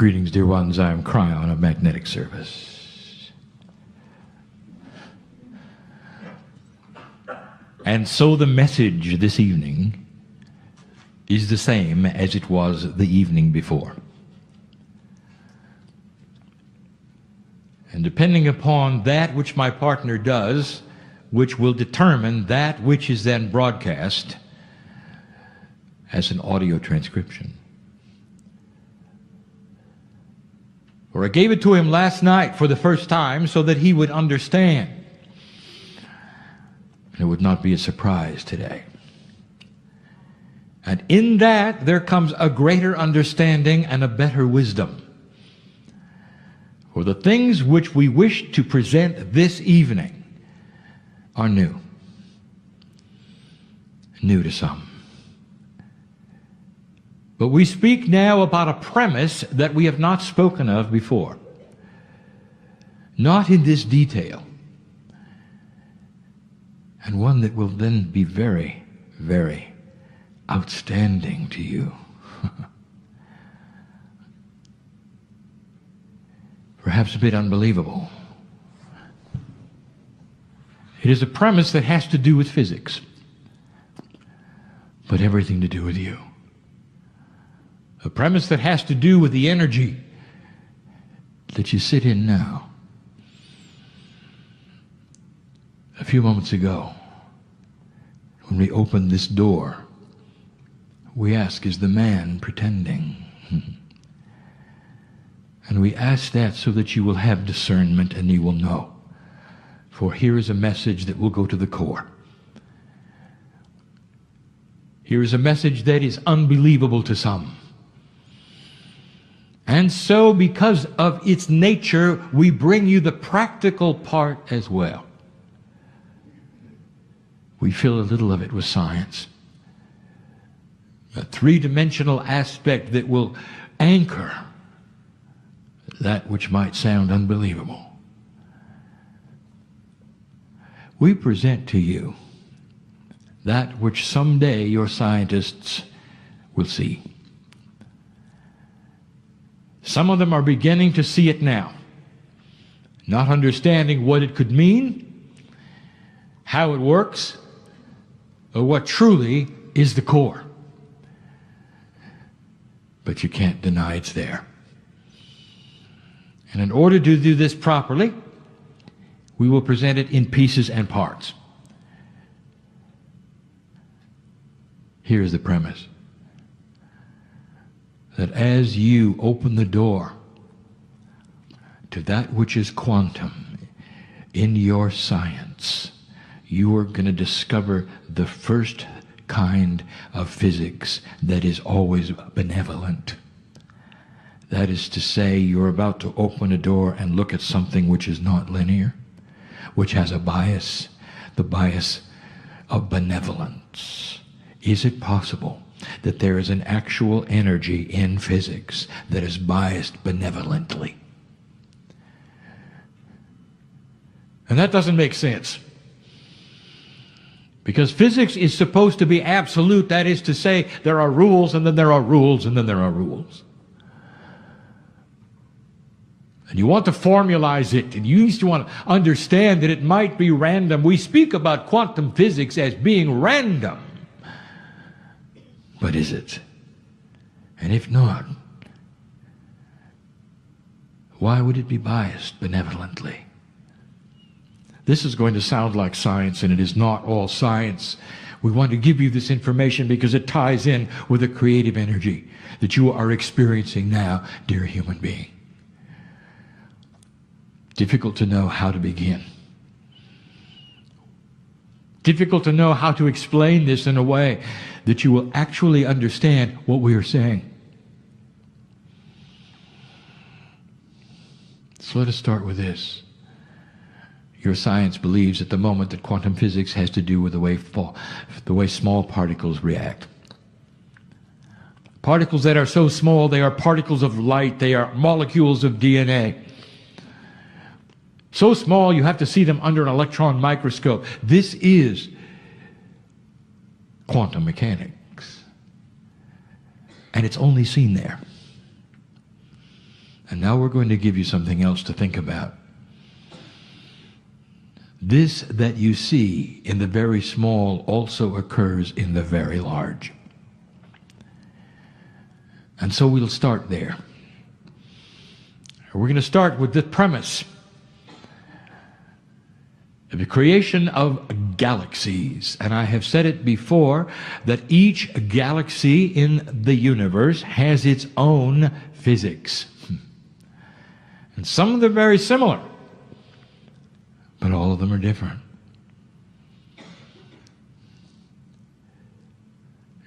Greetings, dear ones. I am KRYON of Magnetic Service. And so the message this evening is the same as it was the evening before. And depending upon that which my partner does, which will determine that which is then broadcast as an audio transcription. For I gave it to him last night for the first time so that he would understand. And it would not be a surprise today. And in that there comes a greater understanding and a better wisdom. For the things which we wish to present this evening are new. New to some. But we speak now about a premise that we have not spoken of before. Not in this detail. And one that will then be very, very outstanding to you. Perhaps a bit unbelievable. It is a premise that has to do with physics, but everything to do with you. A premise that has to do with the energy that you sit in now. A few moments ago, when we opened this door, we ask, is the man pretending? And we ask that so that you will have discernment and you will know. For here is a message that will go to the core. Here is a message that is unbelievable to some. And so, because of its nature, we bring you the practical part as well. We fill a little of it with science. A three-dimensional aspect that will anchor that which might sound unbelievable. We present to you that which someday your scientists will see. Some of them are beginning to see it now, not understanding what it could mean, how it works, or what truly is the core. But you can't deny it's there. And in order to do this properly, we will present it in pieces and parts. Here's the premise. That as you open the door to that which is quantum in your science, you are going to discover the first kind of physics that is always benevolent. That is to say, you're about to open a door and look at something which is not linear, which has a bias, the bias of benevolence. Is it possible that there is an actual energy in physics that is biased benevolently? And that doesn't make sense. Because physics is supposed to be absolute. That is to say, there are rules, and then there are rules, and then there are rules. And you want to formalize it, and you used to want to understand that it might be random. We speak about quantum physics as being random. But is it? And if not, why would it be biased benevolently? This is going to sound like science, and it is not all science. We want to give you this information because it ties in with the creative energy that you are experiencing now, dear human being. Difficult to know how to begin. Difficult to know how to explain this in a way that you will actually understand what we are saying. So let us start with this. Your science believes at the moment that quantum physics has to do with the way small particles react. Particles that are so small, they are particles of light, they are molecules of DNA. So small you have to see them under an electron microscope. This is quantum mechanics. And it's only seen there. And now we're going to give you something else to think about. This that you see in the very small also occurs in the very large. And so we'll start there. We're going to start with the premise. The creation of galaxies. And I have said it before that each galaxy in the universe has its own physics. And some of them are very similar, but all of them are different.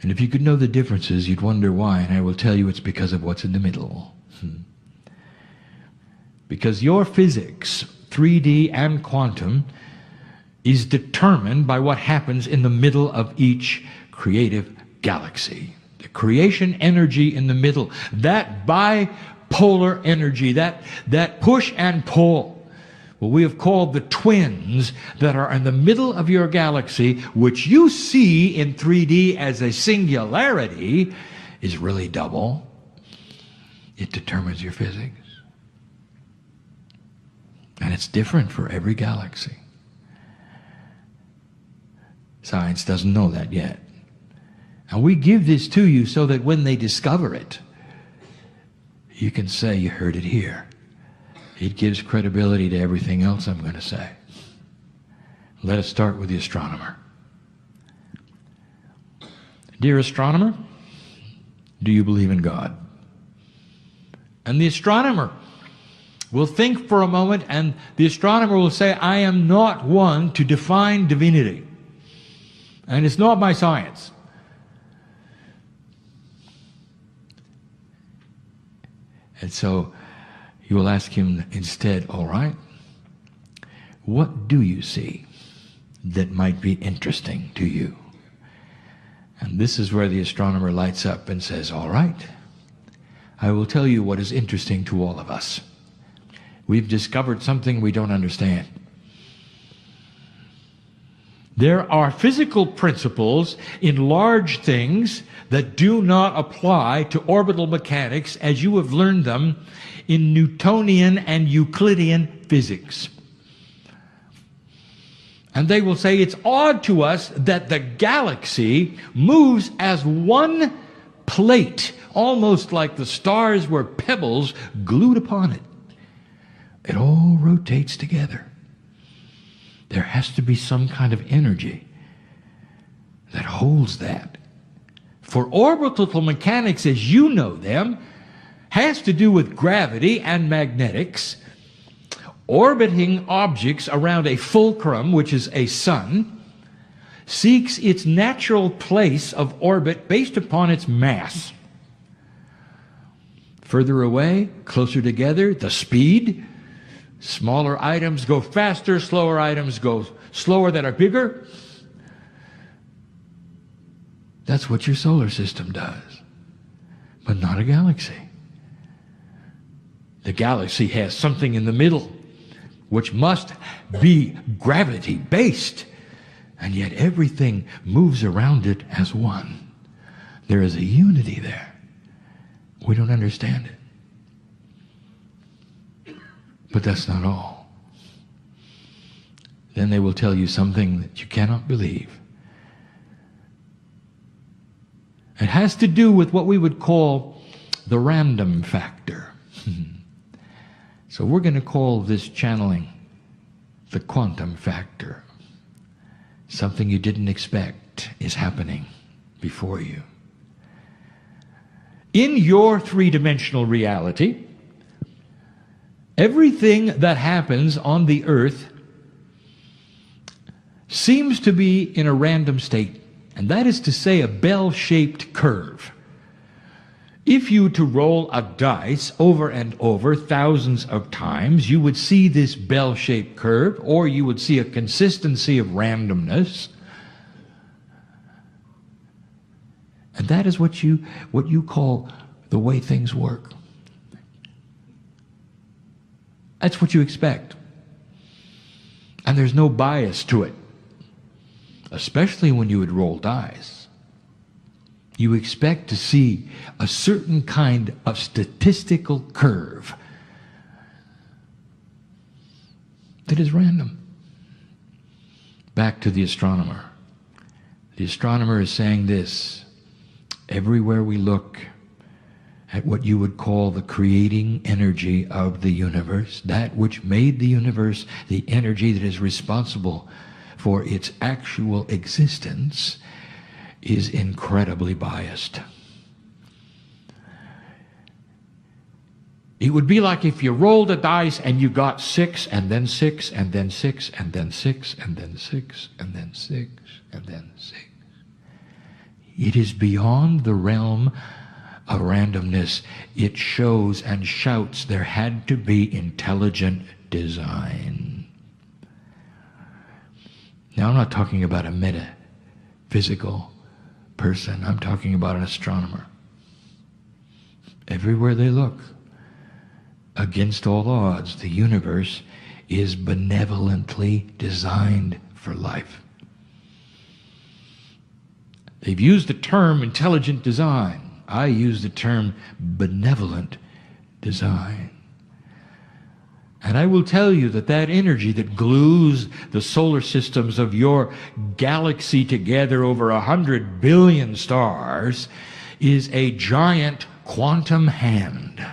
And if you could know the differences, you'd wonder why, and I will tell you it's because of what's in the middle. Because your physics, 3D and quantum, is determined by what happens in the middle of each creative galaxy. The creation energy in the middle, that bipolar energy, that push and pull, what we have called the twins that are in the middle of your galaxy, which you see in 3D as a singularity, is really double. It determines your physics. And it's different for every galaxy. Science doesn't know that yet. And we give this to you so that when they discover it, you can say you heard it here. It gives credibility to everything else I'm going to say. Let us start with the astronomer. Dear astronomer, do you believe in God? And the astronomer will think for a moment, and the astronomer will say, I am not one to define divinity. And it's not my science. And so you will ask him instead, all right, what do you see that might be interesting to you? And this is where the astronomer lights up and says, all right, I will tell you what is interesting to all of us. We've discovered something we don't understand. There are physical principles in large things that do not apply to orbital mechanics as you have learned them in Newtonian and Euclidean physics. And they will say it's odd to us that the galaxy moves as one plate, almost like the stars were pebbles glued upon it. It all rotates together. There has to be some kind of energy that holds that. For orbital mechanics, as you know them, has to do with gravity and magnetics. Orbiting objects around a fulcrum, which is a sun, seeks its natural place of orbit based upon its mass. Further away, closer together, the speed. Smaller items go faster, slower items go slower that are bigger. That's what your solar system does, but not a galaxy. The galaxy has something in the middle which must be gravity-based, and yet everything moves around it as one. There is a unity there. We don't understand it. But that's not all. Then they will tell you something that you cannot believe. It has to do with what we would call the random factor. So we're going to call this channeling the quantum factor. Something you didn't expect is happening before you. In your three-dimensional reality, everything that happens on the earth seems to be in a random state, and that is to say a bell-shaped curve. If you were to roll a dice over and over thousands of times, you would see this bell-shaped curve, or you would see a consistency of randomness. And that is what you call the way things work. That's what you expect. And there's no bias to it, especially when you would roll dice. You expect to see a certain kind of statistical curve that is random. Back to the astronomer. The astronomer is saying this: everywhere we look at what you would call the creating energy of the universe, that which made the universe, the energy that is responsible for its actual existence, is incredibly biased. It would be like if you rolled a dice and you got 6, and then 6, and then 6, and then 6, and then 6, and then 6, and then 6. It is beyond the realm of randomness. It shows and shouts there had to be intelligent design. Now, I'm not talking about a metaphysical person. I'm talking about an astronomer. Everywhere they look, against all odds, the universe is benevolently designed for life. They've used the term intelligent design. I use the term benevolent design. And I will tell you that that energy that glues the solar systems of your galaxy together, over 100 billion stars, is a giant quantum hand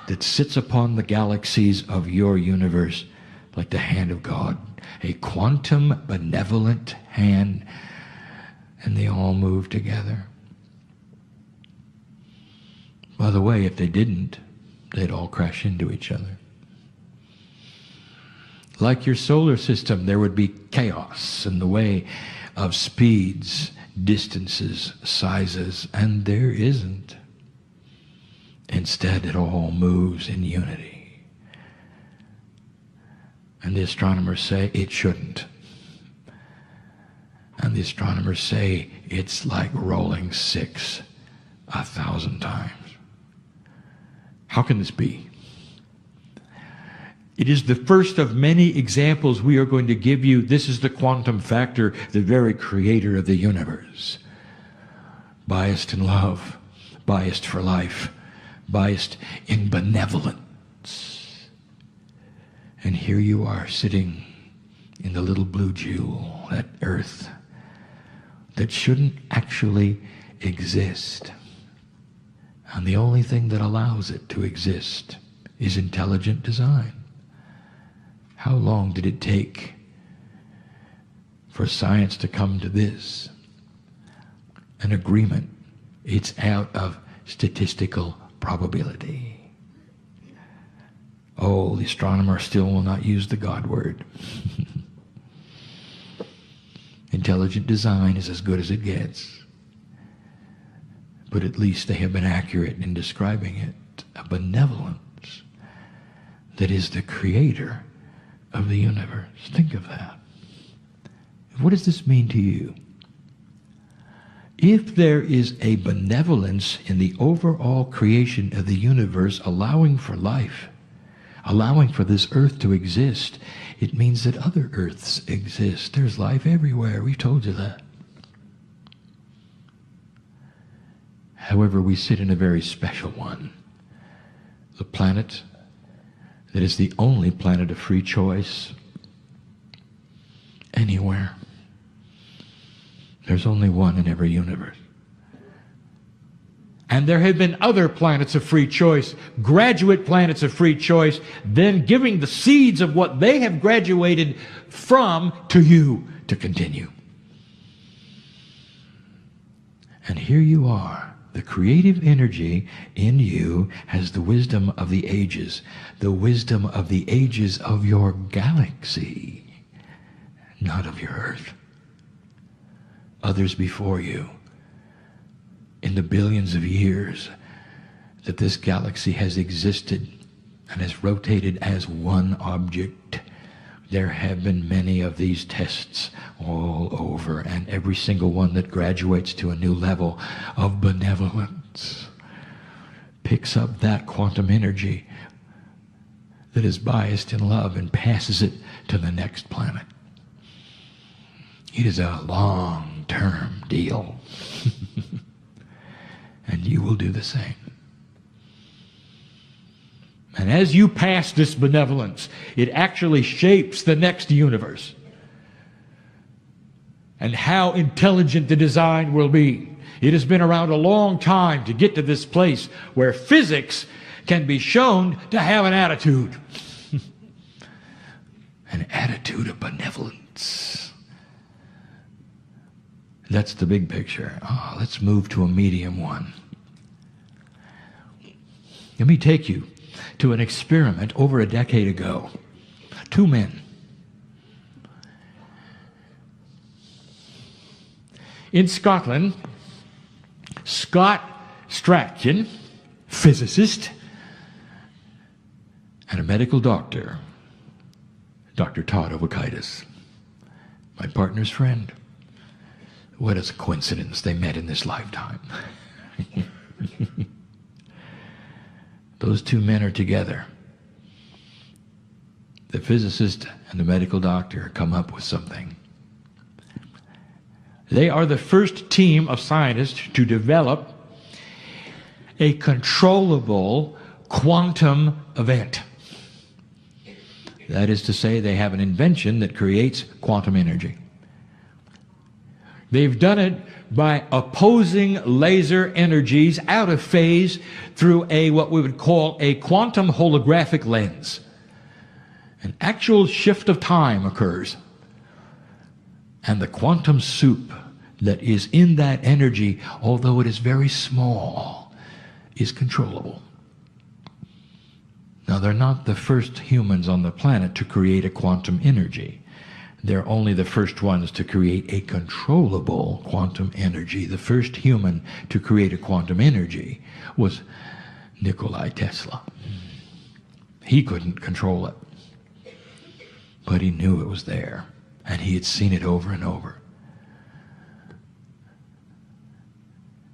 that sits upon the galaxies of your universe like the hand of God. A quantum benevolent hand, and they all move together. By the way, if they didn't, they'd all crash into each other. Like your solar system, there would be chaos in the way of speeds, distances, sizes, and there isn't. Instead, it all moves in unity. And the astronomers say it shouldn't. And the astronomers say it's like rolling 6 1,000 times. How can this be? It is the first of many examples we are going to give you. This is the quantum factor, the very creator of the universe. Biased in love, biased for life, biased in benevolence. And here you are sitting in the little blue jewel, that earth that shouldn't actually exist. And the only thing that allows it to exist is intelligent design. How long did it take for science to come to this? An agreement. It's out of statistical probability. Oh, the astronomer still will not use the God word. Intelligent design is as good as it gets. But at least they have been accurate in describing it. A benevolence that is the creator of the universe. Think of that. What does this mean to you? If there is a benevolence in the overall creation of the universe, allowing for life, allowing for this earth to exist, it means that other earths exist. There's life everywhere. We've told you that. However, we sit in a very special one. The planet that is the only planet of free choice anywhere. There's only one in every universe. And there have been other planets of free choice, graduate planets of free choice, then giving the seeds of what they have graduated from to you to continue. And here you are. The creative energy in you has the wisdom of the ages of your galaxy, not of your earth. Others before you, in the billions of years that this galaxy has existed and has rotated as one object, there have been many of these tests all over, and every single one that graduates to a new level of benevolence picks up that quantum energy that is biased in love and passes it to the next planet. It is a long-term deal. And you will do the same. And as you pass this benevolence, it actually shapes the next universe and how intelligent the design will be. It has been around a long time to get to this place where physics can be shown to have an attitude. An attitude of benevolence. That's the big picture. Oh, let's move to a medium one. Let me take you to an experiment over a decade ago. Two men. In Scotland, Scott Strachan, physicist, and a medical doctor, Dr. Todd Ovakaitis, my partner's friend. What a coincidence, they met in this lifetime. Those two men are together. The physicist and the medical doctor come up with something. They are the first team of scientists to develop a controllable quantum event. That is to say, they have an invention that creates quantum energy. They've done it by opposing laser energies out of phase through what we would call a quantum holographic lens. An actual shift of time occurs. And the quantum soup that is in that energy, although it is very small, is controllable. Now, they're not the first humans on the planet to create a quantum energy. They're only the first ones to create a controllable quantum energy. The first human to create a quantum energy was Nikola Tesla. He couldn't control it, but he knew it was there, and he had seen it over and over.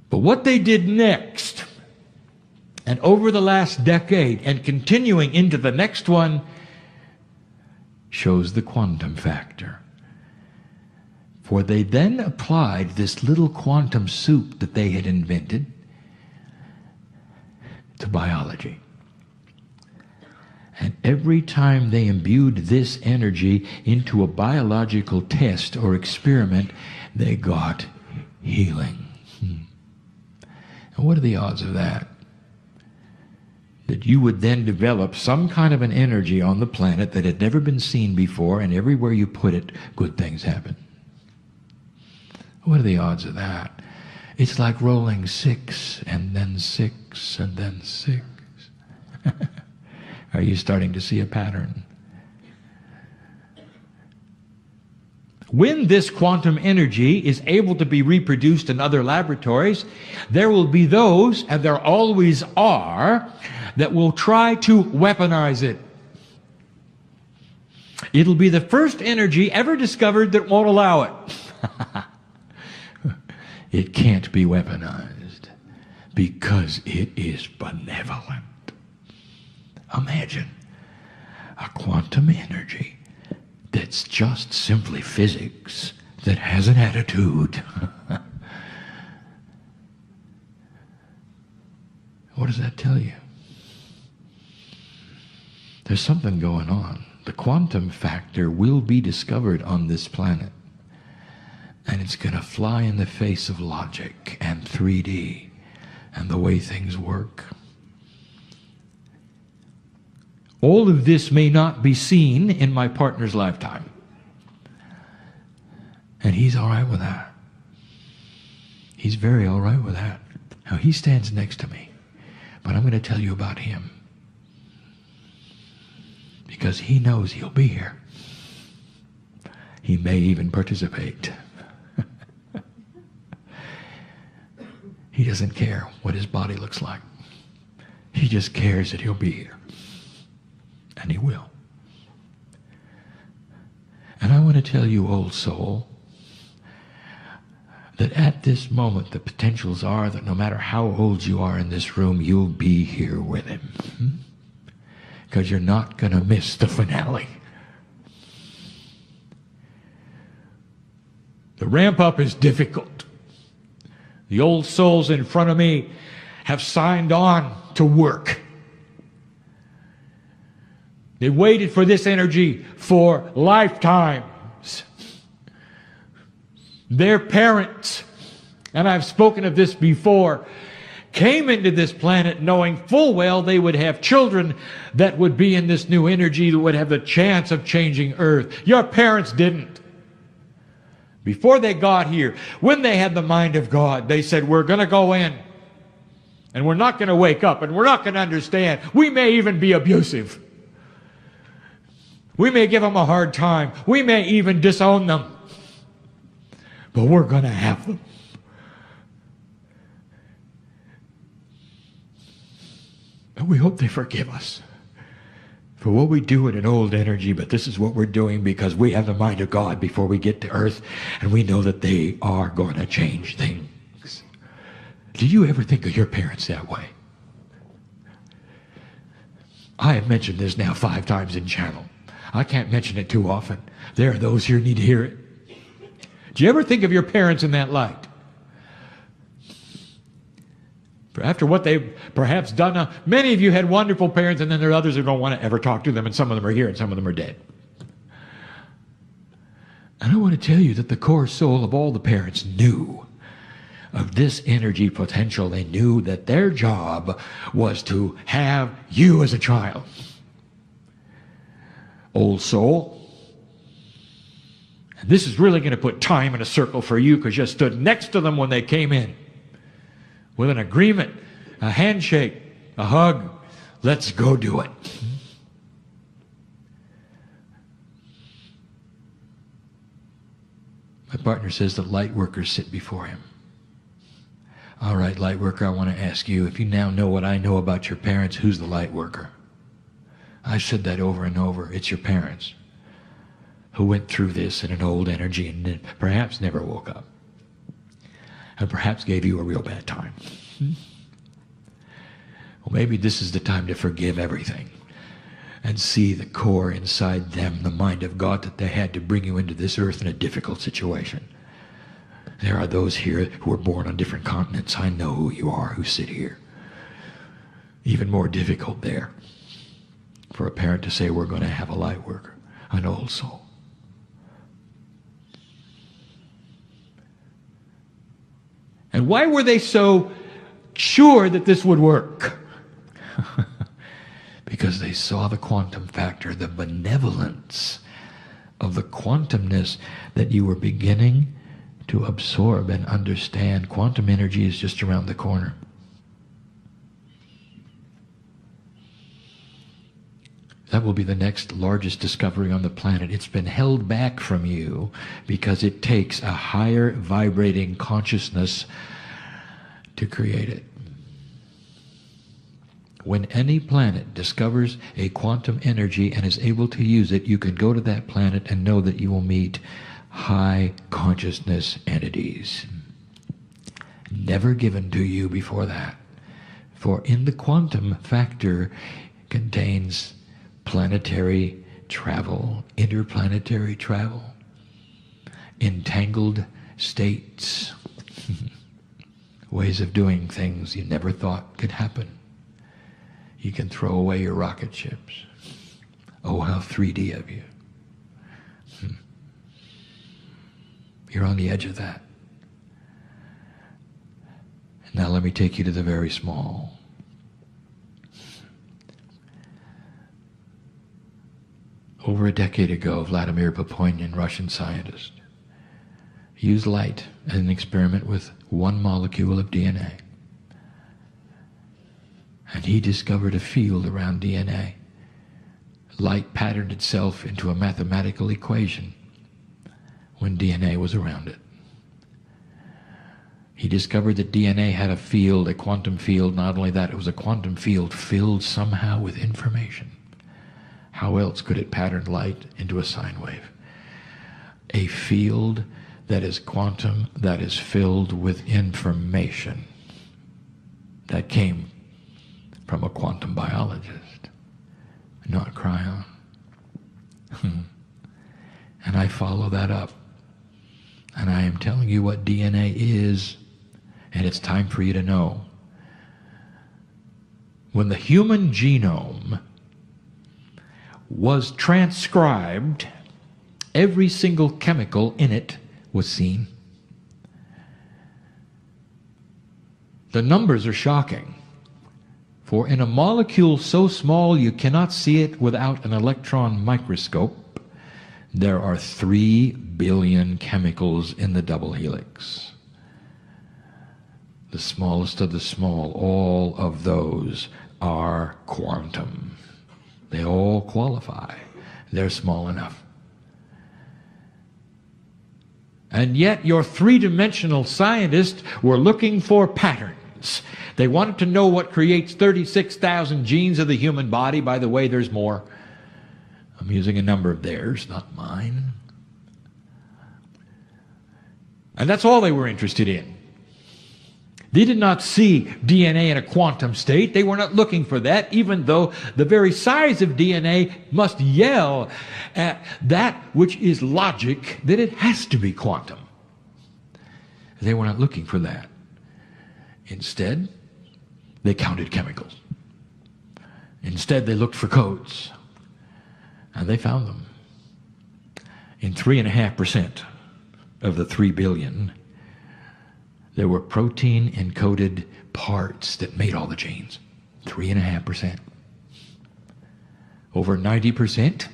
But what they did next, and over the last decade, and continuing into the next one, shows the quantum factor. For they then applied this little quantum soup that they had invented to biology. And every time they imbued this energy into a biological test or experiment, they got healing. And what are the odds of that? That you would then develop some kind of an energy on the planet that had never been seen before, and everywhere you put it, good things happen. What are the odds of that? It's like rolling 6 and then 6 and then 6. Are you starting to see a pattern? When this quantum energy is able to be reproduced in other laboratories, there will be those, and there always are, that will try to weaponize it. It'll be the first energy ever discovered that won't allow it. It can't be weaponized because it is benevolent. Imagine a quantum energy that's just simply physics that has an attitude. What does that tell you? There's something going on. The quantum factor will be discovered on this planet, and it's going to fly in the face of logic and 3D and the way things work. All of this may not be seen in my partner's lifetime. And he's all right with that. He's very all right with that. Now, he stands next to me, but I'm going to tell you about him. Because he knows he'll be here. He may even participate. He doesn't care what his body looks like. He just cares that he'll be here. And he will. And I want to tell you, old soul, that at this moment the potentials are that no matter how old you are in this room, you'll be here with him. Because you're not going to miss the finale. The ramp up is difficult. The old souls in front of me have signed on to work. They waited for this energy for lifetimes. Their parents, and I've spoken of this before, came into this planet knowing full well they would have children that would be in this new energy that would have the chance of changing Earth. Your parents didn't. Before they got here, when they had the mind of God, they said, we're going to go in, and we're not going to wake up, and we're not going to understand. We may even be abusive. We may give them a hard time. We may even disown them. But we're going to have them. And we hope they forgive us for what we do in an old energy, but this is what we're doing because we have the mind of God before we get to Earth, and we know that they are going to change things. Do you ever think of your parents that way? I have mentioned this now 5 times in channel. I can't mention it too often. There are those here who need to hear it. Do you ever think of your parents in that light? After what they've perhaps done, now, many of you had wonderful parents, and then there are others who don't want to ever talk to them, and some of them are here, and some of them are dead. And I want to tell you that the core soul of all the parents knew of this energy potential. They knew that their job was to have you as a child. Old soul. And this is really going to put time in a circle for you because you stood next to them when they came in. With an agreement, a handshake, a hug. Let's go do it. My partner says that light workers sit before him. All right, light worker, I want to ask you, if you now know what I know about your parents, who's the light worker? I've said that over and over. It's your parents who went through this in an old energy and perhaps never woke up. And perhaps gave you a real bad time. Well, maybe this is the time to forgive everything and see the core inside them, the mind of God that they had to bring you into this earth in a difficult situation. There are those here who were born on different continents. I know who you are who sit here. Even more difficult there for a parent to say, we're going to have a light worker, an old soul. And why were they so sure that this would work? Because they saw the quantum factor, the benevolence of the quantumness that you were beginning to absorb and understand. Quantum energy is just around the corner. That will be the next largest discovery on the planet. It's been held back from you because it takes a higher vibrating consciousness to create it. When any planet discovers a quantum energy and is able to use it, you can go to that planet and know that you will meet high consciousness entities. Never given to you before that. For in the quantum factor contains planetary travel, interplanetary travel, entangled states, ways of doing things you never thought could happen. You can throw away your rocket ships. Oh, how 3D of you. You're on the edge of that. Now let me take you to the very small. Over a decade ago, Vladimir Papoinin, Russian scientist, used light as an experiment with one molecule of DNA. And he discovered a field around DNA. Light patterned itself into a mathematical equation when DNA was around it. He discovered that DNA had a field, a quantum field. Not only that, it was a quantum field filled somehow with information. How else could it pattern light into a sine wave? A field that is quantum, that is filled with information that came from a quantum biologist, not KRYON. And I follow that up. And I am telling you what DNA is, and it's time for you to know. When the human genome was transcribed, every single chemical in it was seen. The numbers are shocking. For in a molecule so small you cannot see it without an electron microscope, there are 3 billion chemicals in the double helix. The smallest of the small, all of those are quantum. They all qualify. They're small enough. And yet your three-dimensional scientists were looking for patterns. They wanted to know what creates 36,000 genes of the human body. By the way, there's more. I'm using a number of theirs, not mine. And that's all they were interested in. They did not see DNA in a quantum state. They were not looking for that, even though the very size of DNA must yell at that which is logic that it has to be quantum. They were not looking for that. Instead, they counted chemicals. Instead, they looked for codes. And they found them. In 3.5% of the 3 billion, there were protein-encoded parts that made all the genes. 3.5%. Over 90%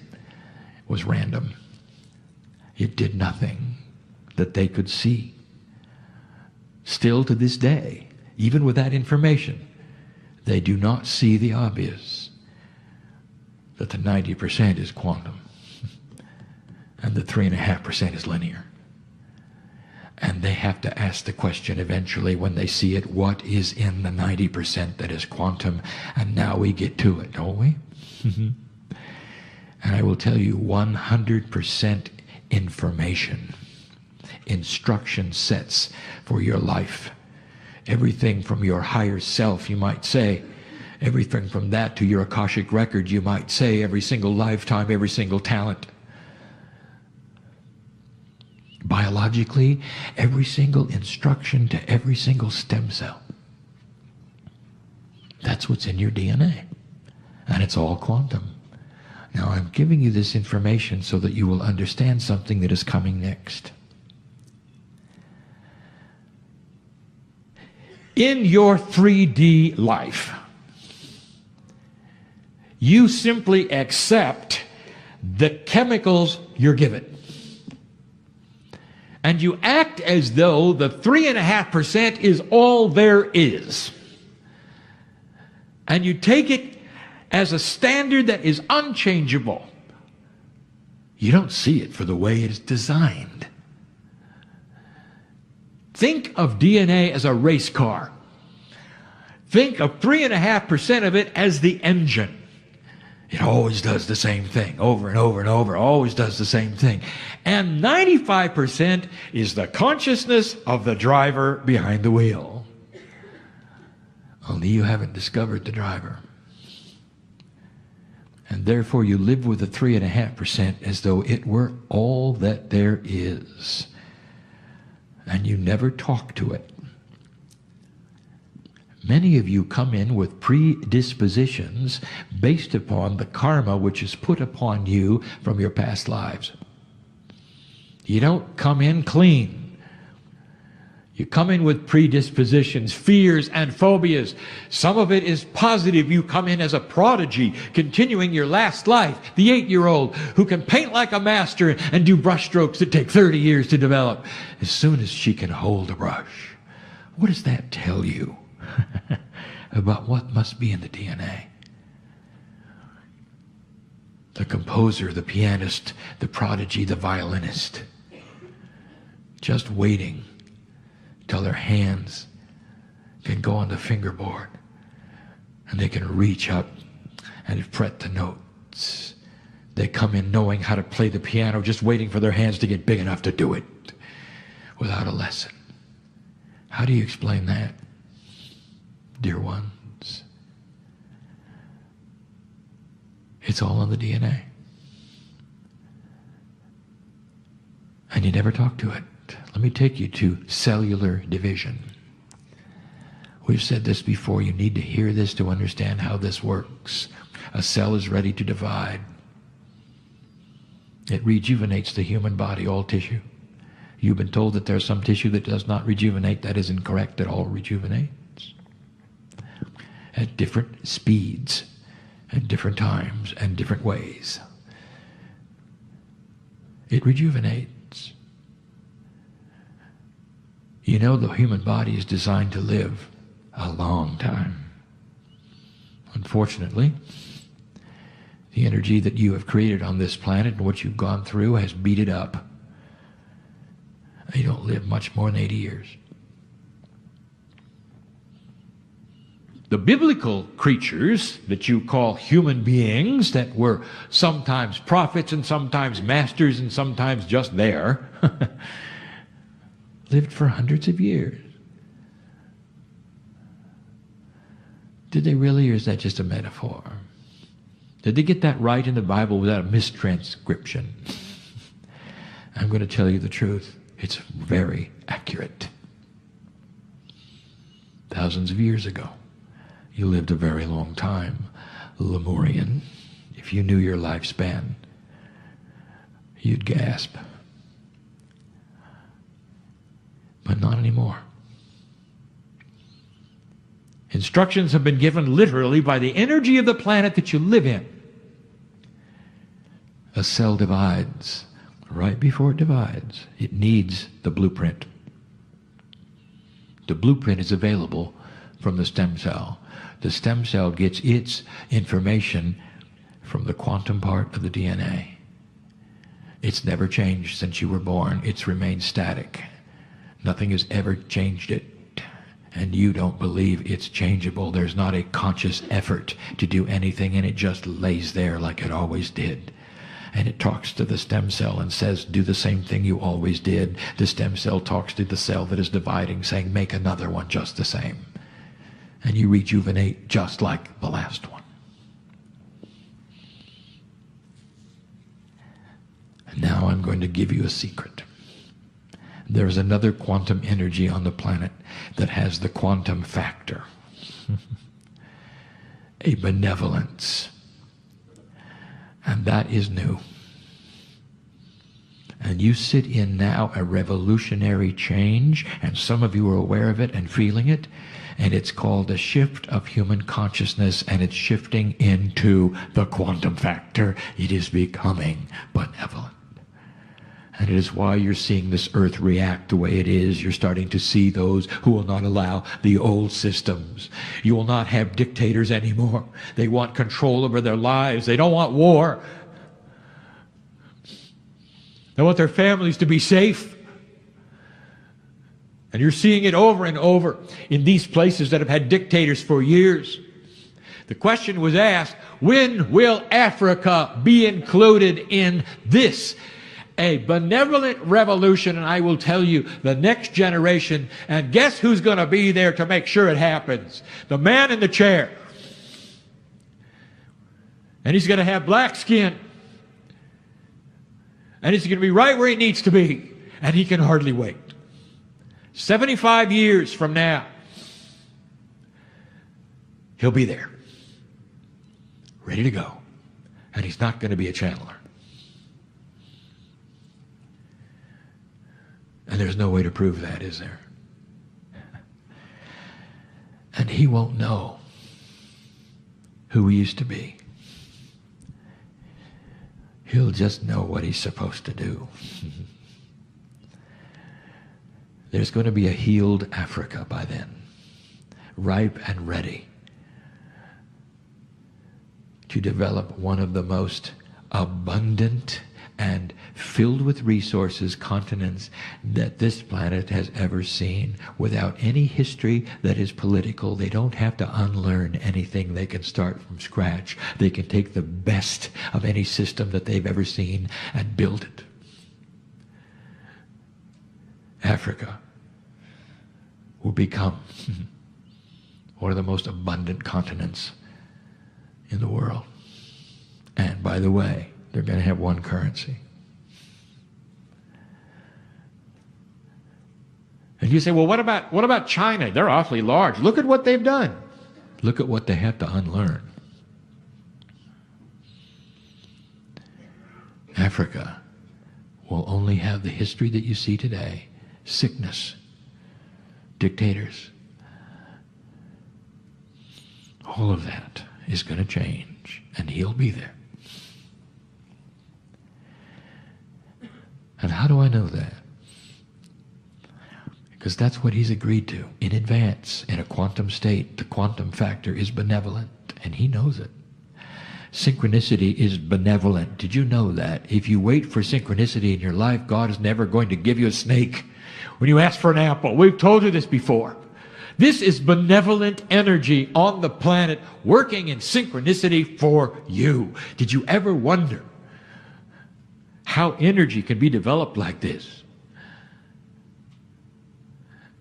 was random. It did nothing that they could see. Still to this day, even with that information, they do not see the obvious, that the 90% is quantum and the 3.5% is linear. And they have to ask the question eventually when they see it, what is in the 90% that is quantum? And now we get to it, don't we? And I will tell you 100% information, instruction sets for your life. Everything from your higher self, you might say, everything from that to your Akashic record, you might say, every single lifetime, every single talent. Biologically, every single instruction to every single stem cell. That's what's in your DNA. And it's all quantum. Now, I'm giving you this information so that you will understand something that is coming next. In your 3D life, you simply accept the chemicals you're given. And you act as though the 3.5% is all there is. And you take it as a standard that is unchangeable. You don't see it for the way it is designed. Think of DNA as a race car. Think of 3.5% of it as the engine. It always does the same thing, over and over and over, always does the same thing. And 95% is the consciousness of the driver behind the wheel. Only you haven't discovered the driver. And therefore you live with the 3.5% as though it were all that there is. And you never talk to it. Many of you come in with predispositions based upon the karma which is put upon you from your past lives. You don't come in clean. You come in with predispositions, fears and phobias. Some of it is positive. You come in as a prodigy, continuing your last life, the 8-year-old who can paint like a master and do brush strokes that take 30 years to develop. As soon as she can hold a brush. What does that tell you about what must be in the DNA? The composer, the pianist, the prodigy, the violinist, just waiting till their hands can go on the fingerboard and they can reach up and fret the notes. They come in knowing how to play the piano, just waiting for their hands to get big enough to do it without a lesson. How do you explain that, dear ones? It's all in the DNA. And you never talk to it. Let me take you to cellular division. We've said this before. You need to hear this to understand how this works. A cell is ready to divide. It rejuvenates the human body, all tissue. You've been told that there's some tissue that does not rejuvenate. That is incorrect. It all rejuvenates at different speeds, at different times, and different ways. It rejuvenates. You know, the human body is designed to live a long time. Unfortunately, the energy that you have created on this planet and what you've gone through has beat it up. You don't live much more than 80 years. The biblical creatures that you call human beings, that were sometimes prophets and sometimes masters and sometimes just there, lived for hundreds of years. Did they really, or is that just a metaphor? Did they get that right in the Bible without a mistranscription? I'm going to tell you the truth. It's very accurate. Thousands of years ago, you lived a very long time. Lemurian, if you knew your lifespan, you'd gasp. But not anymore. Instructions have been given literally by the energy of the planet that you live in. A cell divides. Right before it divides, it needs the blueprint. The blueprint is available from the stem cell. The stem cell gets its information from the quantum part of the DNA. It's never changed since you were born. It's remained static. Nothing has ever changed it. And you don't believe it's changeable. There's not a conscious effort to do anything, and it just lays there like it always did. And it talks to the stem cell and says, do the same thing you always did. The stem cell talks to the cell that is dividing, saying, make another one just the same. And you rejuvenate just like the last one. And now I'm going to give you a secret. There's another quantum energy on the planet that has the quantum factor. A benevolence. And that is new. And you sit in now a revolutionary change, and some of you are aware of it and feeling it, and it's called a shift of human consciousness, and it's shifting into the quantum factor. It is becoming benevolent. And it is why you're seeing this earth react the way it is. You're starting to see those who will not allow the old systems. You will not have dictators anymore. They want control over their lives. They don't want war. They want their families to be safe. And you're seeing it over and over in these places that have had dictators for years. The question was asked, when will Africa be included in this? A benevolent revolution, and I will tell you, the next generation, and guess who's going to be there to make sure it happens? The man in the chair. And he's going to have black skin. And he's going to be right where he needs to be. And he can hardly wait. 75 years from now, he'll be there. Ready to go. And he's not going to be a channeler. And there's no way to prove that, is there? And he won't know who he used to be. He'll just know what he's supposed to do. There's going to be a healed Africa by then, ripe and ready to develop one of the most abundant and filled with resources continents that this planet has ever seen, without any history that is political. They don't have to unlearn anything. They can start from scratch. They can take the best of any system that they've ever seen and build it. Africa will become one of the most abundant continents in the world. And by the way, they're going to have one currency. And you say, well, what about China? They're awfully large. Look at what they've done. Look at what they have to unlearn. Africa will only have the history that you see today. Sickness, dictators. All of that is going to change, and he'll be there. And how do I know that? Because that's what he's agreed to in advance. In a quantum state, the quantum factor is benevolent, and he knows it. Synchronicity is benevolent. Did you know that? If you wait for synchronicity in your life, God is never going to give you a snake when you ask for an apple. We've told you this before. This is benevolent energy on the planet working in synchronicity for you. Did you ever wonder how energy can be developed like this?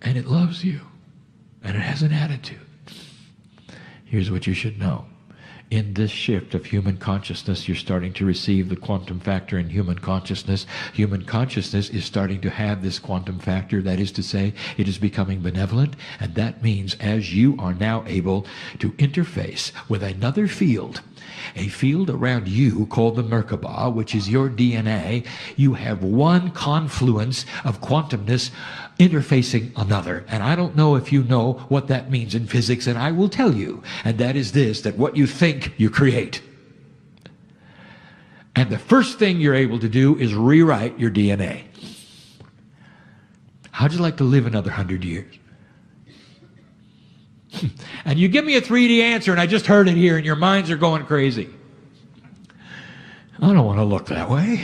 And it loves you, and it has an attitude. Here's what you should know. In this shift of human consciousness, you're starting to receive the quantum factor in human consciousness. Human consciousness is starting to have this quantum factor. That is to say, it is becoming benevolent. And that means as you are now able to interface with another field, a field around you called the Merkaba, which is your DNA, you have one confluence of quantumness interfacing another. And I don't know if you know what that means in physics, and I will tell you. And that is this, that what you think, you create. And the first thing you're able to do is rewrite your DNA. How'd you like to live another 100 years? And you give me a 3D answer, and I just heard it here, and your minds are going crazy. I don't want to look that way.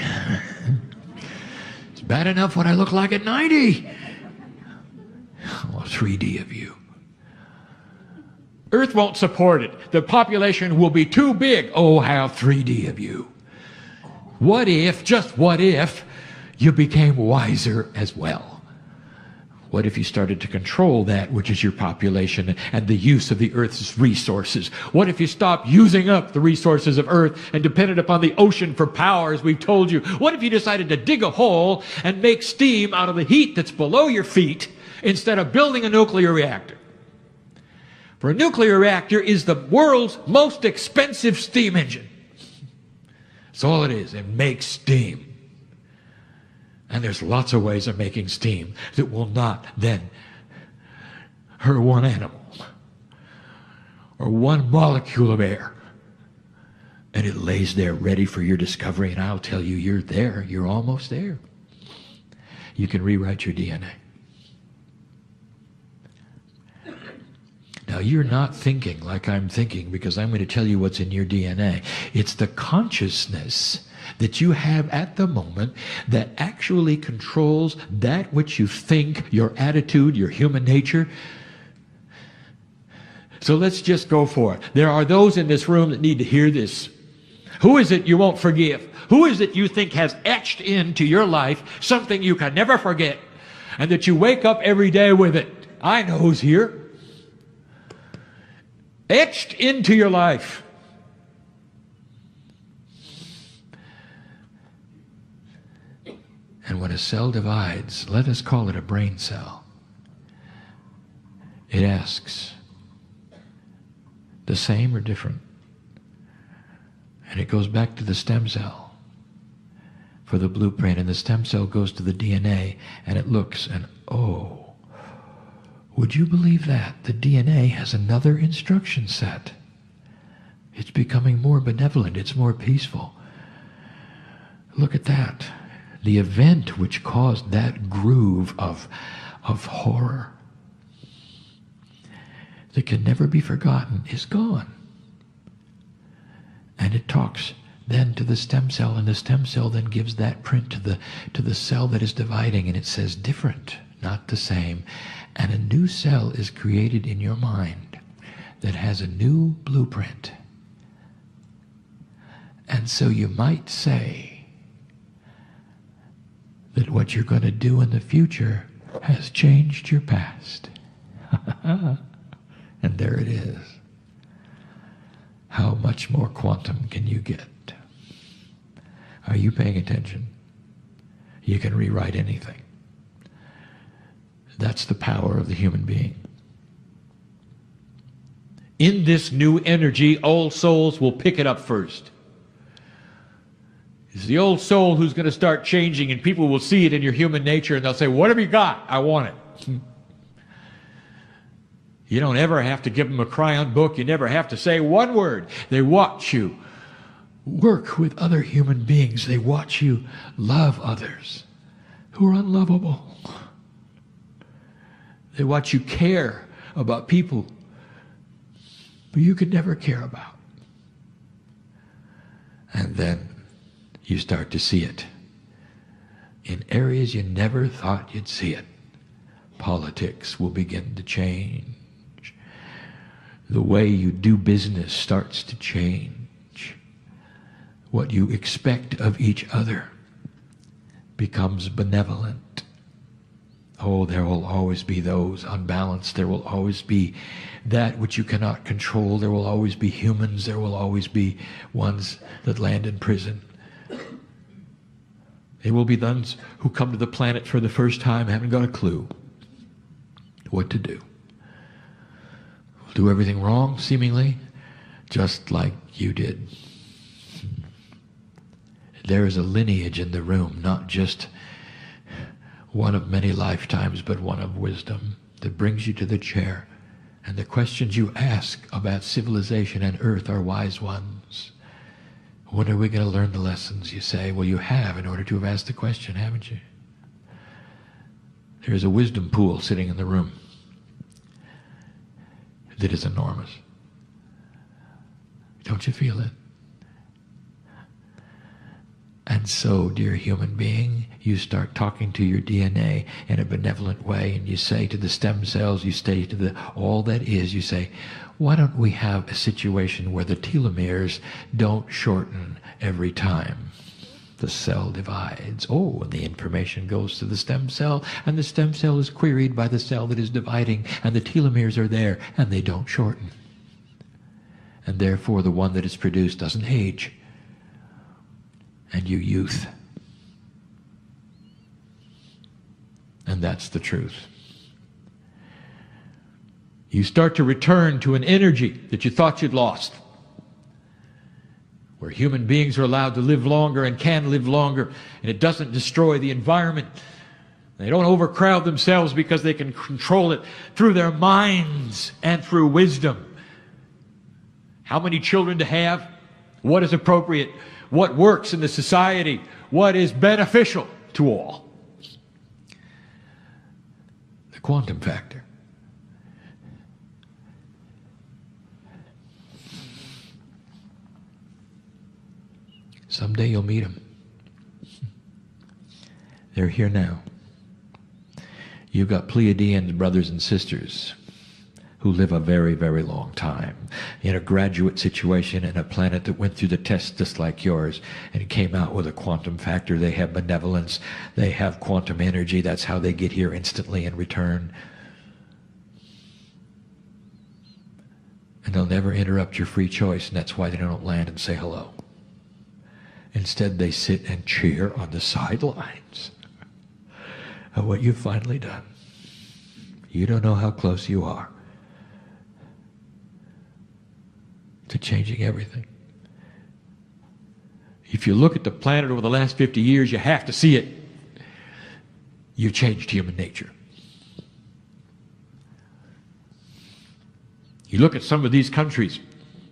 It's bad enough what I look like at 90. Oh, 3D of you. Earth won't support it. The population will be too big. Oh, how 3D of you. What if, just what if, you became wiser as well? What if you started to control that which is your population and the use of the Earth's resources? What if you stopped using up the resources of Earth and depended upon the ocean for power, as we've told you? What if you decided to dig a hole and make steam out of the heat that's below your feet instead of building a nuclear reactor? For a nuclear reactor is the world's most expensive steam engine. That's all it is. It makes steam. And there's lots of ways of making steam that will not then hurt one animal or one molecule of air. And it lays there ready for your discovery. And I'll tell you, you're there. You're almost there. You can rewrite your DNA. Now, you're not thinking like I'm thinking, because I'm going to tell you what's in your DNA. It's the consciousness that you have at the moment that actually controls that which you think, your attitude, your human nature. So let's just go for it. There are those in this room that need to hear this. Who is it you won't forgive? Who is it you think has etched into your life something you can never forget, and that you wake up every day with it? I know who's here. Etched into your life. And when a cell divides, let us call it a brain cell, it asks, the same or different? And it goes back to the stem cell for the blueprint, and the stem cell goes to the DNA, and it looks, and oh, would you believe that? The DNA has another instruction set. It's becoming more benevolent. It's more peaceful. Look at that. The event which caused that groove of horror that can never be forgotten is gone. And it talks then to the stem cell, and the stem cell then gives that print to the cell that is dividing, and it says different, not the same. And a new cell is created in your mind that has a new blueprint. And so you might say that what you're going to do in the future has changed your past. And there it is. How much more quantum can you get? Are you paying attention? You can rewrite anything. That's the power of the human being. In this new energy, all souls will pick it up first. It's the old soul who's going to start changing, and people will see it in your human nature, and they'll say, what have you got? I want it. You don't ever have to give them a KRYON book. You never have to say one word. They watch you work with other human beings. They watch you love others who are unlovable. They watch you care about people who you could never care about. And then you start to see it in areas you never thought you'd see it. Politics will begin to change. The way you do business starts to change. What you expect of each other becomes benevolent. Oh, there will always be those unbalanced. There will always be that which you cannot control. There will always be humans. There will always be ones that land in prison. There will be those who come to the planet for the first time, haven't got a clue what to do. Do everything wrong, seemingly, just like you did. There is a lineage in the room, not just one of many lifetimes, but one of wisdom that brings you to the chair. And the questions you ask about civilization and earth are wise ones. When are we going to learn the lessons? You say, well, you have in order to have asked the question, haven't you? There is a wisdom pool sitting in the room that is enormous. Don't you feel it? And so, dear human being, you start talking to your DNA in a benevolent way, and you say to the stem cells, you say to the all that is, you say, why don't we have a situation where the telomeres don't shorten every time the cell divides? Oh, and the information goes to the stem cell, and the stem cell is queried by the cell that is dividing, and the telomeres are there, and they don't shorten. And therefore, the one that is produced doesn't age. And you youth. And that's the truth. You start to return to an energy that you thought you'd lost, where human beings are allowed to live longer and can live longer, and it doesn't destroy the environment. They don't overcrowd themselves because they can control it through their minds and through wisdom. How many children to have? What is appropriate? What works in the society? What is beneficial to all? The quantum factor. Someday you'll meet them. They're here now. You've got Pleiadian brothers and sisters who live a very, very long time in a graduate situation in a planet that went through the test just like yours and came out with a quantum factor. They have benevolence. They have quantum energy. That's how they get here instantly in return. And they'll never interrupt your free choice, and that's why they don't land and say hello. Instead, they sit and cheer on the sidelines of what you've finally done. You don't know how close you are to changing everything. If you look at the planet over the last 50 years, you have to see it. You've changed human nature. You look at some of these countries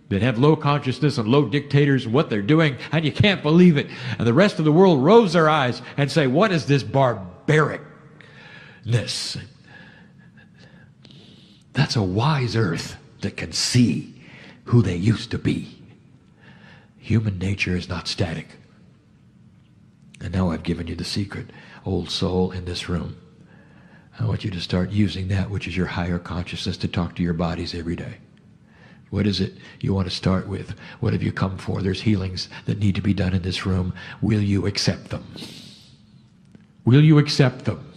that have low consciousness and low dictators and what they're doing, and you can't believe it. And the rest of the world rolls their eyes and say, what is this barbaricness? That's a wise earth that can see who they used to be. Human nature is not static. And now I've given you the secret, old soul in this room. I want you to start using that which is your higher consciousness to talk to your bodies every day. What is it you want to start with? What have you come for? There's healings that need to be done in this room. Will you accept them? Will you accept them?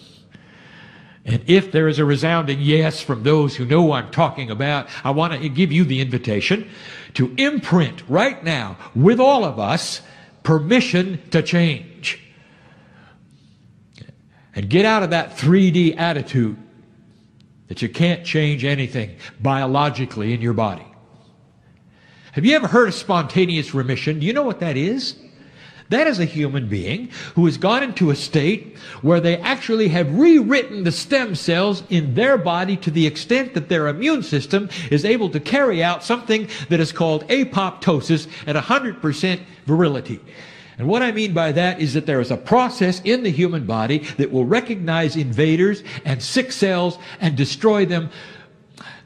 And if there is a resounding yes from those who know what I'm talking about, I want to give you the invitation to imprint right now with all of us permission to change. And get out of that 3D attitude that you can't change anything biologically in your body. Have you ever heard of spontaneous remission? Do you know what that is? That is a human being who has gone into a state where they actually have rewritten the stem cells in their body to the extent that their immune system is able to carry out something that is called apoptosis at 100% virility. And what I mean by that is that there is a process in the human body that will recognize invaders and sick cells and destroy them.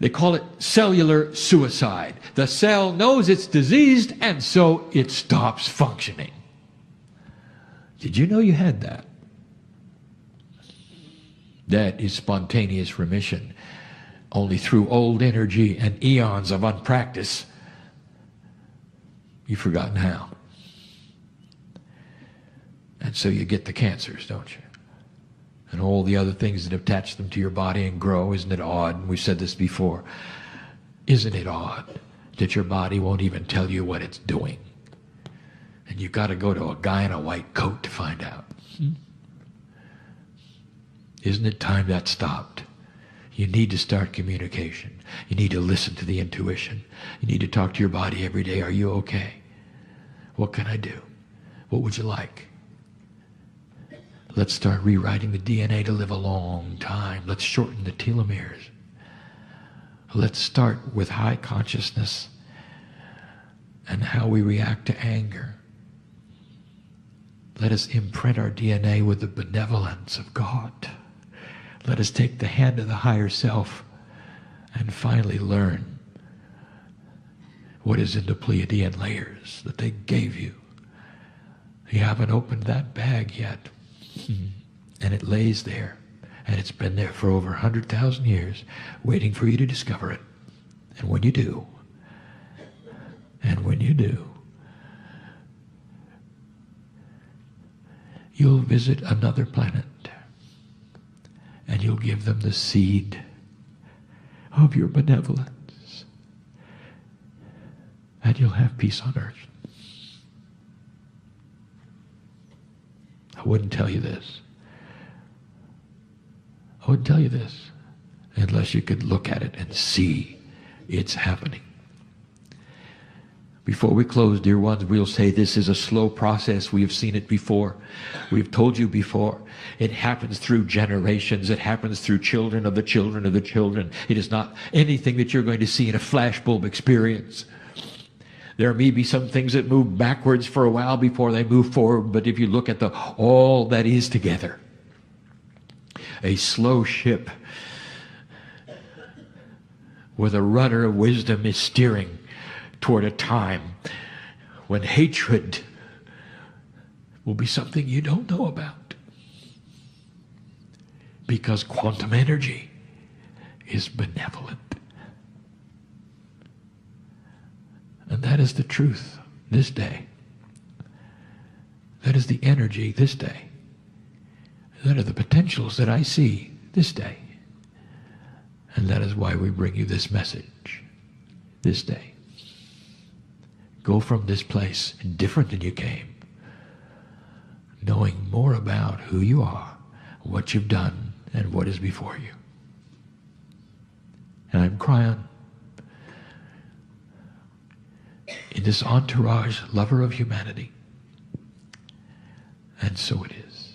They call it cellular suicide. The cell knows it's diseased, and so it stops functioning. Did you know you had that? That is spontaneous remission, only through old energy and eons of unpractice. You've forgotten how. And so you get the cancers, don't you? And all the other things that attach them to your body and grow. Isn't it odd? And we've said this before. Isn't it odd that your body won't even tell you what it's doing? And you've got to go to a guy in a white coat to find out. Isn't it time that stopped? You need to start communication. You need to listen to the intuition. You need to talk to your body every day. Are you okay? What can I do? What would you like? Let's start rewriting the DNA to live a long time. Let's shorten the telomeres. Let's start with high consciousness and how we react to anger. Let us imprint our DNA with the benevolence of God. Let us take the hand of the higher self and finally learn what is in the Pleiadian layers that they gave you. You haven't opened that bag yet. And it lays there. And it's been there for over 100,000 years, waiting for you to discover it. And when you do, you'll visit another planet. And you'll give them the seed of your benevolence. And you'll have peace on earth. I wouldn't tell you this. I wouldn't tell you this unless you could look at it and see it's happening. Before we close, dear ones, we'll say this is a slow process. We have seen it before. We've told you before. It happens through generations. It happens through children of the children of the children. It is not anything that you're going to see in a flashbulb experience. There may be some things that move backwards for a while before they move forward, but if you look at all that is together, a slow ship where the rudder of wisdom is steering toward a time when hatred will be something you don't know about. Because quantum energy is benevolent. And that is the truth this day. That is the energy this day. That are the potentials that I see this day. And that is why we bring you this message this day. Go from this place different than you came, knowing more about who you are, what you've done, and what is before you. And I'm KRYON, in this entourage, lover of humanity. And so it is.